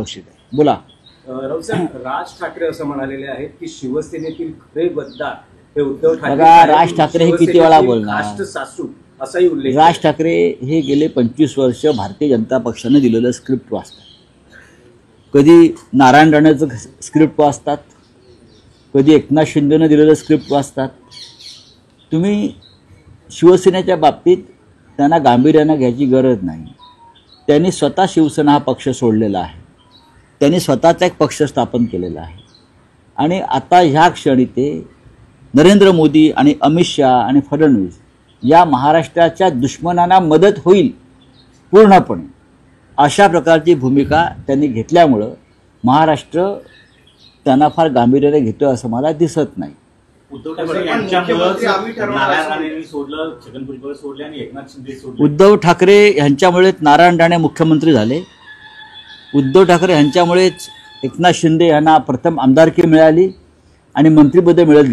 सुरक्षित आहे। बोला राऊत साहेब, राज ठाकरे असं म्हणालेले आहेत की शिवसेनेतील खरे गद्दार हे उद्धव ठाकरे। बघा, राज ठाकरे हे किती वेळा बोलणार? कास्ट सासू असाही उल्लेख। राज ठाकरे हे गेले 25 वर्ष भारतीय जनता पक्षाने दिलेलं स्क्रिप्ट वाचतात। कधी नारायण राणेचं स्क्रिप्ट वाचतात, कधी एकनाथ शिंदेनं दिलेलं स्क्रिप्ट वाचतात। तुम्ही शिवसेनेच्या बाबतीत त्यांना गांभीर्यानं घ्यायची गरज नाही। त्यांनी स्वतः शिवसेना हा पक्ष सोडलेला आहे, त्यांनी स्वतःचा एक पक्ष स्थापन केलेला आहे आणि आता ह्या क्षणी ते नरेंद्र मोदी आणि अमित शहा आणि फडणवीस या महाराष्ट्राच्या दुश्मनांना मदत होईल पूर्णपणे अशा प्रकारची भूमिका त्यांनी घेतल्यामुळं महाराष्ट्र त्यांना फार गांभीर्याने घेतो असं मला दिसत नाही। उद्धव ठाकरे नारायण राणेंनी सोडलं, छगन भुजबळ सोडले आणि एकनाथ शिंदे सोडले। उद्धव ठाकरे यांच्यामुळेच नारायण राणे मुख्यमंत्री झाले, उद्धव ठाकरे यांच्यामुळेच एकनाथ शिंदे यांना प्रथम आमदारकी मिळाली आणि मंत्रिपदे मिळत